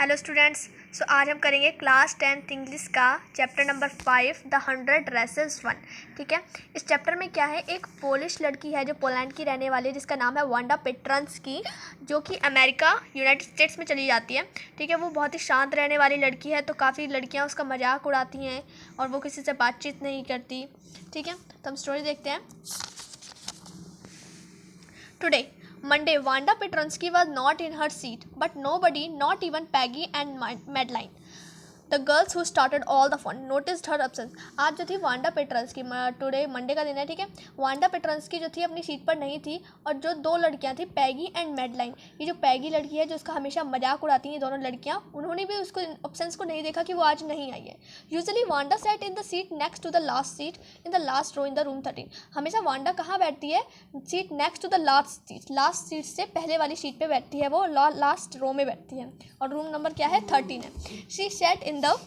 Hello students. सो आज हम करेंगे क्लास 10th इंग्लिश का चैप्टर नंबर 5 द 100 ड्रेसेस 1। ठीक है, इस चैप्टर में क्या है, एक पोलिश लड़की है जो पोलैंड की रहने वाली है जिसका नाम है वांडा पेट्रांस्की, जो कि अमेरिका यूनाइटेड स्टेट्स में चली जाती है। ठीक है, वो बहुत ही शांत रहने वाली लड़की है, तो काफ़ी लड़कियां उसका मजाक उड़ाती हैं और वो किसी से बातचीत नहीं करती। ठीक है, तो हम स्टोरी देखते हैं। Today, Monday, Wanda Petronsky was not in her seat, but nobody, not even Peggy and Madeline, the girls who started all the fun, noticed her absence. आज जो थी वांडा पेट्रांस्की, टुडे मंडे का दिन है। ठीक है, वांडा पेट्रांस्की जो थी अपनी सीट पर नहीं थी, और जो दो लड़कियां थी पैगी एंड मैडलाइन, ये जो पैगी लड़की है जो उसका हमेशा मजाक उड़ाती हैं, दोनों लड़कियां, उन्होंने भी उसको अब्सेंस को नहीं देखा कि वो आज नहीं आई है। Usually Wanda sat in the seat next to the last seat in the last row in the room 13। हमेशा वांडा कहाँ बैठती है? Seat next to the last seat से पहले वाली सीट पे बैठती है, वो लास्ट रो में बैठती है, और रूम नंबर क्या है? 13 है। She said in the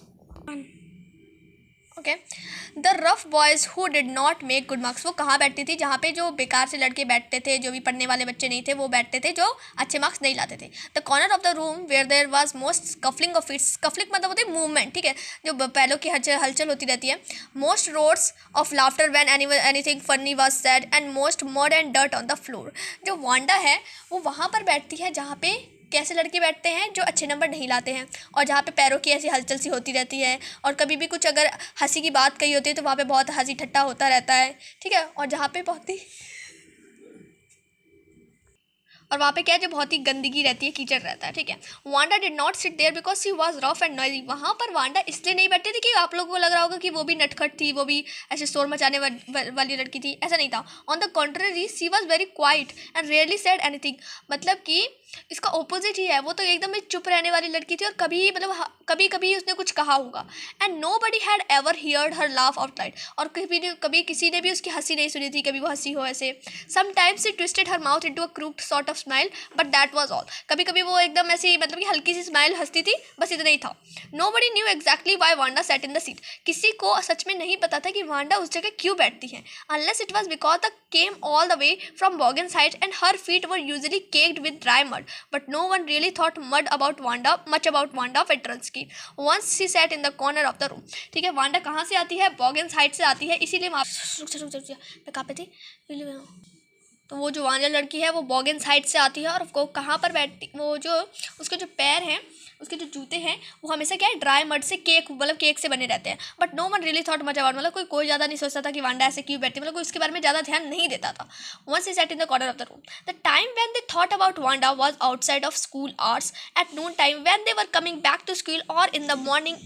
the rough boys who did not make good marks. वो कहाँ बैठती थी? जहाँ पे जो बेकार से लड़के बैठते थे, जो भी पढ़ने वाले बच्चे नहीं थे, वो बैठते थे जो अच्छे मार्क्स नहीं लाते थे। The corner of the room where there was most scuffling of its, scuffling मतलब होती है मूवमेंट। ठीक है, जो पैरों की हलचल होती रहती है। Most roads of laughter when anything funny was said and most mud and dirt on the floor. जो वांडा है वो वहाँ पर बैठती है जहाँ पे कैसे लड़के बैठते हैं जो अच्छे नंबर नहीं लाते हैं, और जहाँ पे पैरों की ऐसी हलचल सी होती रहती है, और कभी भी कुछ अगर हंसी की बात कही होती है तो वहाँ पे बहुत हंसी ठट्टा होता रहता है। ठीक है, और जहाँ पे बहुत ही और वहाँ पे क्या है, जो बहुत ही गंदगी रहती है, कीचड़ रहता है। ठीक है, Wanda did not sit there because she was rough and noisy. वहाँ पर वांडा इसलिए नहीं बैठती थी कि आप लोगों को लग रहा होगा कि वो भी नटखट थी, वो भी ऐसे शोर मचाने वाली लड़की थी, ऐसा नहीं था। On the contrary she was very quiet and rarely said anything. मतलब कि इसका ऑपोजिट ही है, वो तो एकदम ही चुप रहने वाली लड़की थी, और कभी मतलब कभी कभी उसने कुछ कहा होगा। And nobody had ever heard her laugh out loud, और कभी किसी ने भी उसकी हंसी नहीं सुनी थी, कभी वो हंसी हो ऐसे। Sometimes she twisted her mouth into a crude sort of smile, but that was all. कभी कभी वो एकदम ऐसी मतलब कि हल्की सी स्माइल हंसती थी, बस इतना ही था। Nobody knew exactly why Wanda sat in the seat. किसी को सच में नहीं पता था कि वांडा उस जगह क्यों बैठती है, unless it was because the came all the way from Boggan's Heights and her feet were usually caked with dry mud. But no one really thought much about Wanda Petronsky. Once she sat in the corner of the room. ठीक है, Wanda कहाँ से आती है? बॉगन्स height से आती है, इसीलिए मैं कहाँ पे थी? तो वो जो वांडा लड़की है वो बॉगन्स हाइट से आती है, और वो कहाँ पर बैठती, वो जो उसके जो पैर हैं, उसके जो जूते हैं, वो हमेशा क्या है, ड्राई मड से केक से बने रहते हैं। But no one really thought much about, मतलब कोई ज़्यादा नहीं सोचता था कि वांडा ऐसे क्यों बैठती, मतलब कोई इसके बारे में ज़्यादा ध्यान नहीं देता था। Once he sat in the corner of the room, the time when they thought about Wanda was outside of school hours at noon time when they were coming back to school और in the morning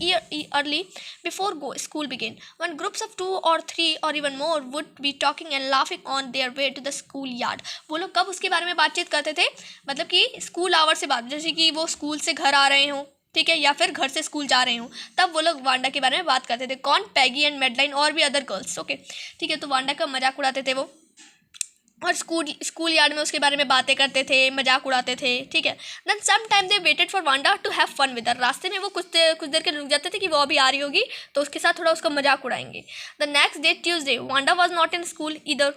early before school began, when groups of 2 or 3 or even more would be talking and laughing on their way to the school yard. वो लोग कब उसके बारे में बातचीत करते थे? मतलब कि स्कूल आवर से बात, जैसे कि वो स्कूल से घर आ रहे हों, ठीक है, या फिर घर से स्कूल जा रहे हूँ, तब वो लोग वांडा के बारे में बात करते थे। कौन? पैगी एंड मैडलाइन और भी अदर गर्ल्स। ओके, ठीक है, तो वांडा का मजाक उड़ाते थे वो, और स्कूल यार्ड में उसके बारे में बातें करते थे, मजाक उड़ाते थे। ठीक है, then some time they waited for Wanda to have fun with her. रास्ते में वो कुछ देर के रुक जाते थे कि वो अभी आ रही होगी तो उसके साथ थोड़ा उसका मजाक उड़ाएंगे। The next day Tuesday Wanda was not in school either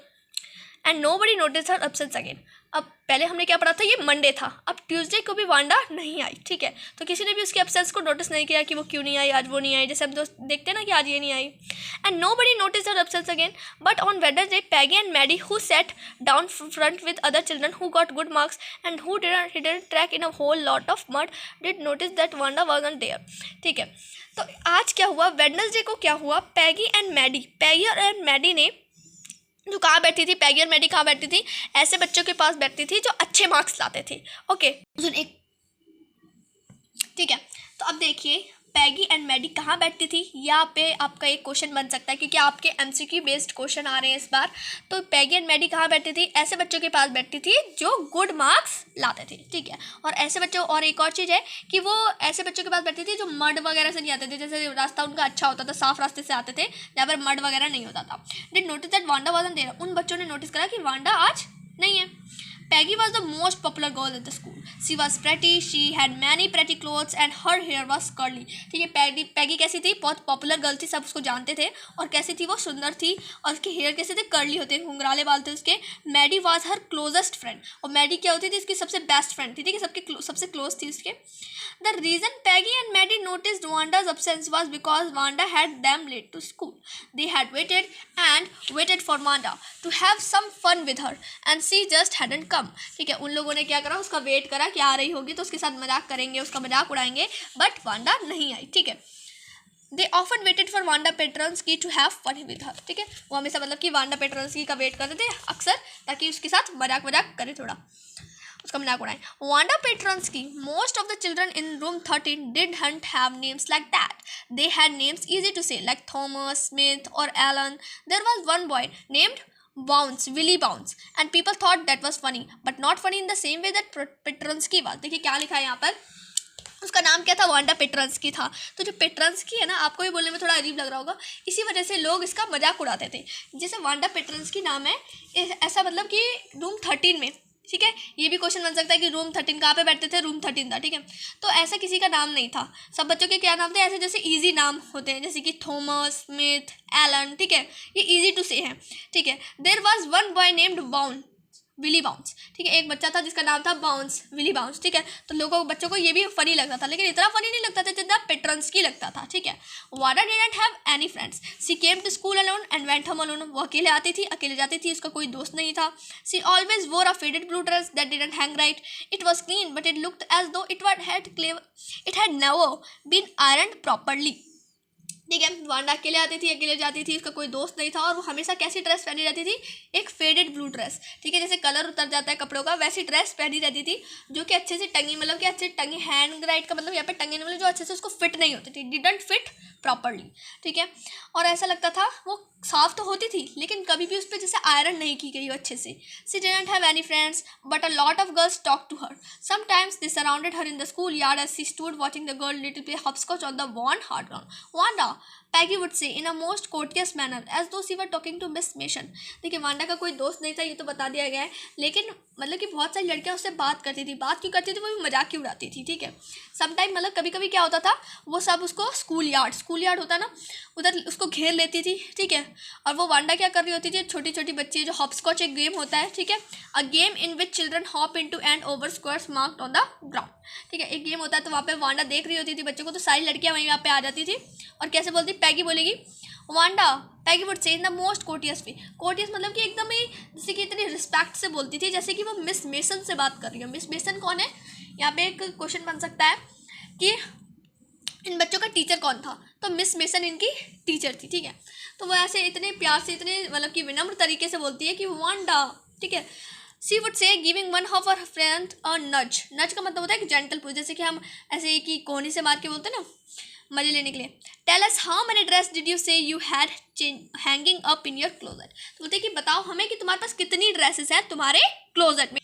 and nobody notice her absence again. अब पहले हमने क्या पढ़ा था, ये मंडे था, अब ट्यूसडे को भी वांडा नहीं आई। ठीक है, तो किसी ने भी उसके एब्सेंस को नोटिस नहीं किया कि वो क्यों नहीं आई, आज वो नहीं आई, जैसे हम दोस्त देखते हैं ना कि आज ये नहीं आई। And nobody notice her absence again, but on Wednesday Peggy and Maddie who sat down front with other children who got good marks and who didn't track in a whole lot of mud did notice that Wanda wasn't there. ठीक है, तो आज क्या हुआ, Wednesday को क्या हुआ, पैगी and Maddie ने जो कहाँ बैठती थी, पैगी और मैडी कहाँ बैठती थी, ऐसे बच्चों के पास बैठती थी जो अच्छे मार्क्स लाते थे। ओके, एक ठीक है, तो अब देखिए पैगी एंड मैडी कहाँ बैठती थी, यहाँ पे आपका एक क्वेश्चन बन सकता है क्योंकि आपके एमसीक्यू बेस्ड क्वेश्चन आ रहे हैं इस बार। तो पैगी एंड मैडी कहाँ बैठती थी? ऐसे बच्चों के पास बैठती थी जो गुड मार्क्स लाते थे। ठीक है, और ऐसे बच्चों, और एक और चीज़ है कि वो ऐसे बच्चों के पास बैठती थी जो मड वगैरह से नहीं आते थे, जैसे रास्ता उनका अच्छा होता था, साफ रास्ते से आते थे जहाँ पर मड वगैरह नहीं होता था। Did notice that Wanda wasn't there. उन बच्चों ने नोटिस करा कि वांडा आज नहीं है। Peggy was the most popular girl at the school. She was pretty, she had many pretty clothes and her hair was curly. ठीक है, पैगी कैसी थी, बहुत पॉपुलर गर्ल थी, सब उसको जानते थे, और कैसी थी वो, सुंदर थी, और उसके हेयर कैसे थे, कर्ली होते हैं, घुंघराले बाल थे उसके. Maddie was her closest friend, और मैडी क्या होती थी, इसकी सबसे बेस्ट फ्रेंड थी, ठीक है, सबके सबसे क्लोज थी उसके. The reason Peggy and Maddie noticed Wanda's absence was because Wanda had them late to school. They had waited for Wanda to have some fun with her, and she just hadn't come. ठीक है, उन लोगों ने क्या करा, उसका wait करा कि आ रही होगी तो उसके साथ मजाक करेंगे, उसका मजाक उड़ाएंगे, बट वांडा नहीं आई. ठीक है, they often waited for Wanda Petronski to have fun with her. ठीक है, वो हमेशा मतलब कि वांडा पेट्रन्स्की का वेट करते थे अक्सर, ताकि उसके साथ मजाक करे, थोड़ा उसका मजाक उड़ाएं. Wanda Petronski, most of the children in room 13 didn't have names like that. They had names easy to say like Thomas, Smith or Alan. There was one boy named Bounce, Willy Bounce, and people thought that was funny, but not funny in the same way that Petronsky was. देखिए क्या लिखा है यहाँ पर, उसका नाम क्या था, वांडा पेट्रन्स्की था. तो जो पेट्रन्स्की है ना, आपको भी बोलने में थोड़ा अजीब लग रहा होगा, इसी वजह से लोग इसका मजाक उड़ाते थे. जैसे वांडा पेट्रन्स्की नाम है, ऐसा मतलब कि रूम 13 में, ठीक है, ये भी क्वेश्चन बन सकता है कि रूम 13 कहाँ पे बैठते थे, रूम 13 था. ठीक है, तो ऐसा किसी का नाम नहीं था, सब बच्चों के क्या नाम थे, ऐसे जैसे इजी नाम होते हैं, जैसे कि थॉमस, स्मिथ, एलन. ठीक है, ये इजी टू से है. ठीक है, there was one boy named Willie Bounce. ठीक है, एक बच्चा था जिसका नाम था बाउंस, विली बाउंस. ठीक है, तो बच्चों को ये भी फनी लगता था, लेकिन इतना फनी नहीं लगता था जितना पेट्रन्स्की लगता था. ठीक है, Wanda didn't have any friends. She came to school alone and went home alone. वो अकेले आती थी, अकेले जाती थी, उसका कोई दोस्त नहीं था. She always wore a faded blue dress that didn't hang right. It was clean but it looked as though it had never been ironed properly. ठीक है, वांडा अकेले आती थी, अकेले जाती थी, उसका कोई दोस्त नहीं था, और वो हमेशा कैसी ड्रेस पहनी रहती थी, एक फेडेड ब्लू ड्रेस. ठीक है, जैसे कलर उतर जाता है कपड़ों का, वैसी ड्रेस पहनी रहती थी, जो कि अच्छे से टंगी, मतलब कि अच्छे टंगी, हैंड राइट का मतलब यहाँ पे टंगी, मतलब जो अच्छे से उसको फिट नहीं होती थी, डिडंट फिट प्रॉपरली. ठीक है, और ऐसा लगता था वो साफ तो होती थी, लेकिन कभी भी उस पर जैसे आयरन नहीं की गई हो अच्छे से. She didn't have any friends but a lot of girls talk to her. Sometimes they surrounded her in the school yard as she stood watching the girl little play hopscotch on the worn hard ground. Wanda, Peggy would say in a most courteous manner as though she were talking to Miss Mason. देखिए, Wanda का कोई दोस्त नहीं था, ये तो बता दिया गया है, लेकिन मतलब कि बहुत सारी लड़कियां उससे बात करती थी. बात क्यों करती थी, वो भी मजाक की उड़ाती थी. ठीक है, समटाइम मतलब कभी कभी क्या होता था, वो सब उसको स्कूल यार्ड होता ना, उधर उसको घेर लेती थी. ठीक है, और वो वांडा क्या कर रही होती थी, छोटी छोटी बच्ची, जो हॉपस्कॉच एक गेम होता है, ठीक है, a game in which children hop into and over squares marked on the ground. ठीक है, एक गेम होता है, तो वहाँ पे वांडा देख रही होती थी बच्चों को, तो सारी लड़कियाँ वहीं पे आ जाती थी, और कैसे बोलती, पैगी बोलेगी Wanda. Peggy would say in the most courteous way. Courteous मतलब कि एकदम ही जैसे कि इतनी रिस्पेक्ट से बोलती थी, जैसे कि वो मिस मेसन से बात कर रही है. मिस मेसन कौन है, यहाँ पे एक क्वेश्चन बन सकता है कि इन बच्चों का टीचर कौन था, तो मिस मेसन इनकी टीचर थी. ठीक है, तो वो ऐसे इतने प्यार से, इतने मतलब कि विनम्र तरीके से बोलती है कि वांडा. ठीक है, she would say giving one of her friend a nudge. Nudge का मतलब होता है कि जेंटल पुश, जैसे कि हम ऐसे कि कोहनी से मार के बोलते हैं ना, मजे लेने के लिए. Tell us how many dress did you say you had hanging up in your closet. तो बोलते हैं कि बताओ हमें कि तुम्हारे पास कितनी ड्रेसेस हैं तुम्हारे क्लोजेट में.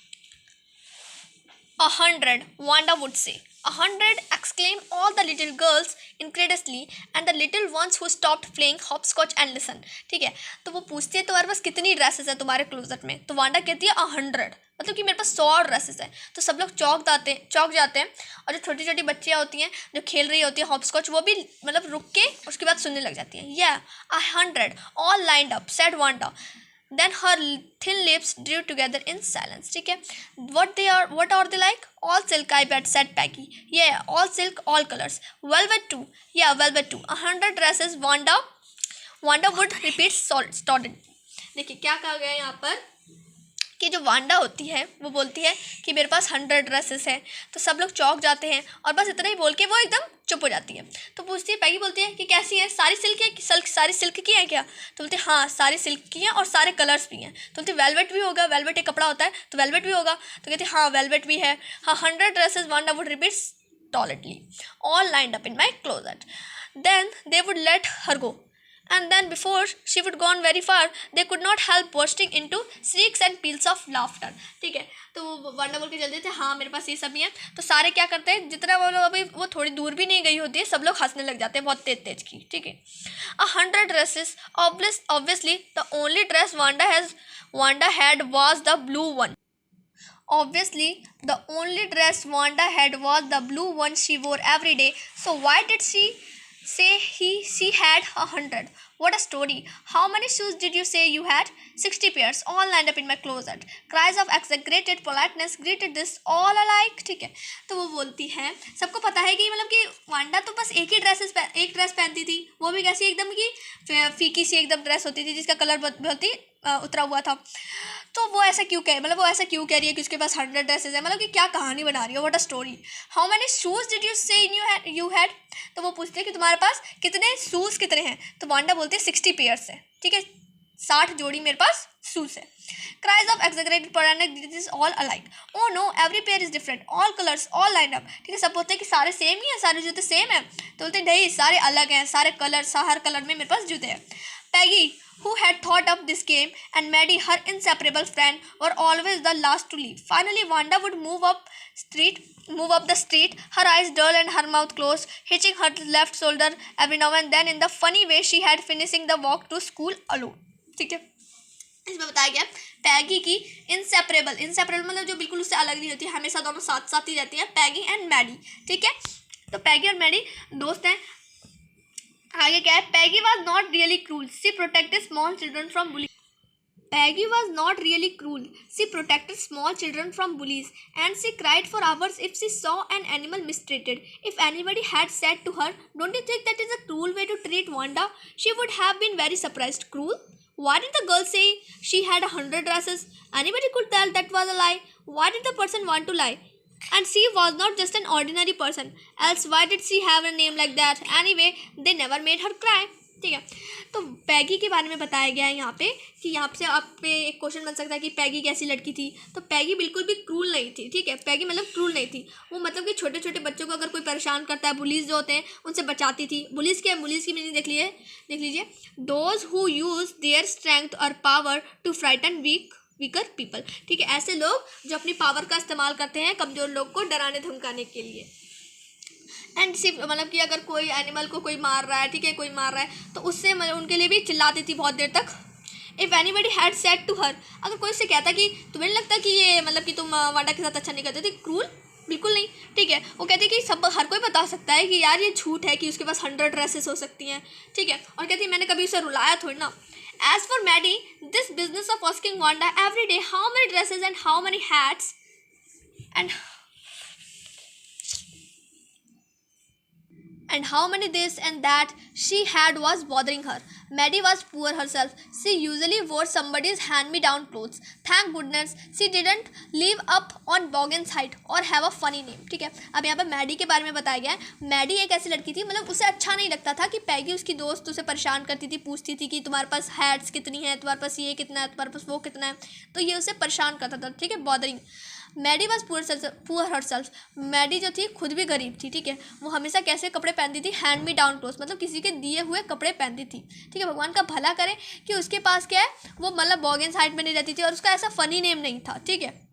100, Wanda would say. 100, exclaimed all the little girls incredulously and the little ones who stopped playing hopscotch and listened. ठीक है, तो वो पूछती है तुम्हारे पास कितनी ड्रेसेस है तुम्हारे क्लोजेट में, तो वांडा कहती है 100, मतलब कि मेरे पास 100 ड्रेसेस है. तो सब लोग चौक जाते हैं, और जो छोटी छोटी बच्चियाँ होती हैं जो खेल रही होती हैं हॉपस्कॉच, वो भी मतलब रुक के उसके बाद सुनने लग जाती हैं. Yeah, 100 all lined up, said Wanda. Then her thin lips drew together in silence. ठीक है, what are they like? All silk, I bet, said Peggy. Yeah, all silk, all colors. Velvet too. Yeah, velvet too. 100 dresses. Wanda would repeat stolidly. देखिए क्या कहा गया है यहाँ पर कि जो वांडा होती है वो बोलती है कि मेरे पास 100 ड्रेसेस हैं. तो सब लोग चौक जाते हैं, और बस इतना ही बोल के वो एकदम चुप हो जाती है. तो पूछती है, पैगी बोलती है कि कैसी है, सारी सिल्क है, सारी सिल्क की है क्या. तो बोलती है हाँ, सारी सिल्क की हैं और सारे कलर्स भी हैं. तो बोलती है वेलवेट भी होगा, वेलवेट एक कपड़ा होता है, तो वेलवेट भी होगा. तो कहती है हाँ, वेलवेट भी है. हाँ, 100 dresses, Wanda would repeat stolidly, all lined up in my closet. Then they would let her go. And then before she would gone very far, they could not help bursting into shrieks and peals of laughter. ठीक है, तो वो Wanda बोल के चलते थे हाँ मेरे पास ये सब भी हैं. तो सारे क्या करते हैं, जितना वो लोग अभी वो थोड़ी दूर भी नहीं गई होती है, सब लोग हंसने लग जाते हैं बहुत तेज की. ठीक है, 100 dresses, obviously the only dress Wanda had was the blue one. Obviously, the only dress Wanda had was the blue one she wore every day. So why did she say she had 100? What a story. How many shoes did you say you had? 60 pairs, all lined up in my closet. Cries of exaggerated politeness greeted this all alike. ठीक है, तो वो बोलती है, सबको पता है कि मतलब कि वांडा तो बस एक ड्रेस पहनती थी, वो भी कैसी एकदम की फीकी सी एकदम ड्रेस होती थी जिसका कलर बहुत ही उतरा हुआ था। तो वो ऐसा क्यों कह मतलब वो ऐसा क्यों कह रही है कि उसके पास 100 ड्रेसेस है, मतलब कि क्या कहानी बना रही है, what a story. How many shoes did you से इन यू हैड, तो वो पूछते हैं कि तुम्हारे पास कितने शूज़ कितने हैं, तो वांडा बोलते हैं 60 पेयर्स है, ठीक है, 60 जोड़ी मेरे पास शूज़ है। Cries of exaggerated pronoun this is all alike, oh no every pair is different, all colours all line up, ठीक है, सब बोलते हैं कि सारे सेम ही हैं, सारे जूते सेम हैं, तो बोलते हैं नहीं सारे अलग हैं, सारे कलर हर कलर में मेरे पास जूते हैं। पैगी who had thought up this game and Maddie, her inseparable friend, were always the last to leave. Finally, Wanda would move up the street, her eyes dull and her mouth closed, hitching her left shoulder every now and then in the funny way she had finishing the walk to school alone. ठीक है, इसमें बताया गया पैगी की inseparable मतलब जो बिल्कुल उससे अलग नहीं होती, हमेशा दोनों साथ साथ ही रहती है, पैगी एंड मैडी। ठीक है, तो पैगी और मैडी दोस्त हैं। आगे क्या है, Peggy was not really cruel, she protected small children from bully. Peggy was not really cruel. She protected small children from bullies, and she cried for hours if she saw an animal mistreated. If anybody had said to her, "Don't you think that is a cruel way to treat Wanda?" she would have been very surprised. Cruel? Why did the girl say she had 100 dresses? Anybody could tell that was a lie. Why did the person want to lie? And she was not just an ordinary person. Else, why did she have a name like that? Anyway, they never made her cry. ठीक है, तो पैगी के बारे में बताया गया है यहाँ पे कि यहाँ से आप पे एक क्वेश्चन बन सकता है कि पैगी कैसी लड़की थी। तो पैगी बिल्कुल भी क्रूल नहीं थी। ठीक है, पैगी मतलब क्रूल नहीं थी, वो मतलब कि छोटे छोटे बच्चों को अगर कोई परेशान करता है, बुलीज जो होते हैं उनसे बचाती थी। बुलीज की मीनिंग देख लीजिए, those who use their strength और power to frighten weaker people. ठीक है, ऐसे लोग जो अपनी पावर का इस्तेमाल करते हैं कमज़ोर लोग को डराने धमकाने के लिए। एंड सिर्फ मतलब कि अगर कोई एनिमल को कोई मार रहा है, ठीक है, कोई मार रहा है तो उससे मतलब उनके लिए भी चिल्लाती थी बहुत देर तक। If anybody had said to her, अगर कोई उससे कहता कि तुम्हें नहीं लगता कि ये मतलब कि तुम वांडा के साथ अच्छा नहीं करते थे, क्रूल बिल्कुल नहीं। ठीक है, वो कहती कि सब हर कोई बता सकता है कि यार ये झूठ है कि उसके पास 100 ड्रेसेस हो सकती हैं। ठीक है, और कहती मैंने कभी उसे रुलाया थोड़ी ना। As for Maddie, this business of asking Wanda every day how many dresses and how many hats and how many this and that she had was bothering her. Maddie was poor herself. She usually wore somebody's hand-me-down clothes. Thank goodness she didn't live up on Boggan's height or have a funny name. ठीक है, अब यहाँ पर Maddie के बारे में बताया गया है। मैडी एक ऐसी लड़की थी, मतलब उसे अच्छा नहीं लगता था कि पैगी उसकी दोस्त उसे परेशान करती थी, पूछती थी कि तुम्हारे पास हैट्स कितनी है, तुम्हारे पास ये कितना है, तुम्हारे पास वो कितना है, तो ये उसे परेशान करता था। ठीक है, bothering. Maddie was poor herself, Maddie जो थी खुद भी गरीब थी। ठीक है, वो हमेशा कैसे कपड़े पहनती थी, हैंड मी डाउन क्लोथ, मतलब किसी के दिए हुए कपड़े पहनती थी। ठीक है, भगवान का भला करे कि उसके पास क्या है, वो मतलब बॉगेंस हाइट में नहीं रहती थी और उसका ऐसा फनी नेम नहीं था। ठीक है,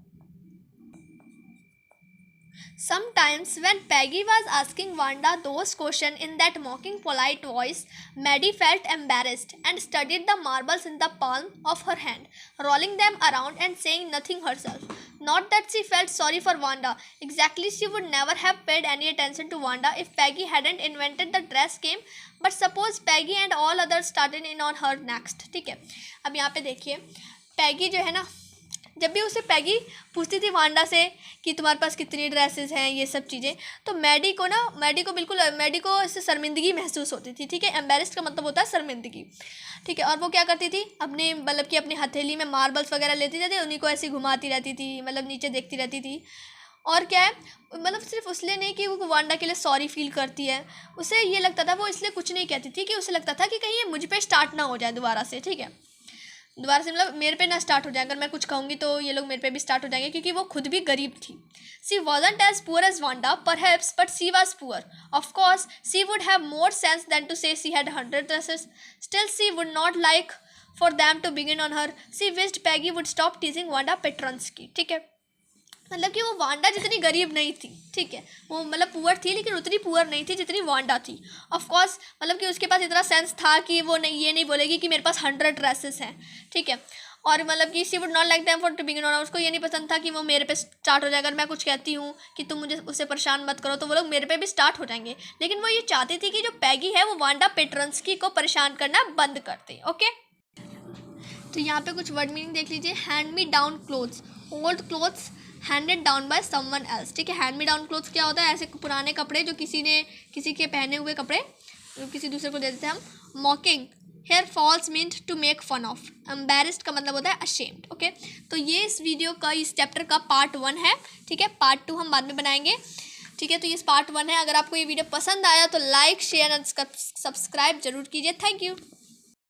sometimes when Peggy was asking Wanda those questions in that mocking polite voice, Maddie felt embarrassed and studied the marbles in the palm of her hand, rolling them around and saying nothing herself. Not that she felt sorry for Wanda. Exactly, she would never have paid any attention to Wanda if Peggy hadn't invented the dress game. But suppose Peggy and all others started in on her next. ठीक है, अब यहाँ पे देखिए, पैगी जो है ना, जब भी उसे पैगी पूछती थी वांडा से कि तुम्हारे पास कितनी ड्रेसेस हैं, ये सब चीज़ें, तो मैडी को इससे शर्मिंदगी महसूस होती थी। ठीक है, एम्बेरस्ड का मतलब होता है शर्मिंदगी। ठीक है, और वो क्या करती थी, अपने मतलब कि अपनी हथेली में मार्बल्स वगैरह लेती रहती, उन्हीं को ऐसे घुमाती रहती थी, मतलब नीचे देखती रहती थी। और क्या है, मतलब सिर्फ उसलिए नहीं कि वो वांडा के लिए सॉरी फील करती है, उसे ये लगता था, वो इसलिए कुछ नहीं कहती थी कि उसे लगता था कि कहीं ये मुझ पे स्टार्ट ना हो जाए दोबारा से। ठीक है, दोबारा से मतलब मेरे पे ना स्टार्ट हो जाए, अगर मैं कुछ कहूँगी तो ये लोग मेरे पे भी स्टार्ट हो जाएंगे, क्योंकि वो खुद भी गरीब थी। She wasn't as poor as Wanda perhaps, but she was poor. Of course she would have more sense than to say she had 100 dresses. Still she would not like for them to begin on her. She wished Peggy would stop teasing Wanda Petronski. ठीक है, मतलब कि वो Wanda जितनी गरीब नहीं थी। ठीक है, वो मतलब पुअर थी लेकिन उतनी पुअर नहीं थी जितनी वांडा थी। ऑफ कोर्स मतलब कि उसके पास इतना सेंस था कि वो नहीं ये नहीं बोलेगी कि मेरे पास 100 ड्रेसेस हैं। ठीक है, और मतलब कि she would not like them for to begin on, उसको ये नहीं पसंद था कि वो मेरे पे स्टार्ट हो जाएगा। अगर मैं कुछ कहती हूँ कि तुम मुझे उससे परेशान मत करो तो वो लोग मेरे पे भी स्टार्ट हो जाएंगे। लेकिन वो ये चाहती थी कि जो पैगी है वो वांडा पेट्रंस्की को परेशान करना बंद कर दे। ओके, तो यहाँ पे कुछ वर्ड मीनिंग देख लीजिए। Hand me down clothes, old clothes handed down by someone else. ठीक है, हैंड मी डाउन क्लोथ्स क्या होता है? ऐसे पुराने कपड़े जो किसी के पहने हुए कपड़े किसी दूसरे को दे देते हैं हम। Mocking hair falls meant to make fun of. Embarrassed का मतलब होता है अशेम्ड। ओके, तो ये इस वीडियो का, इस चैप्टर का पार्ट 1 है। ठीक है, पार्ट 2 हम बाद में बनाएंगे। ठीक है, तो ये पार्ट 1 है। अगर आपको ये वीडियो पसंद आया तो लाइक शेयर एंड सब्सक्राइब जरूर कीजिए। Thank you.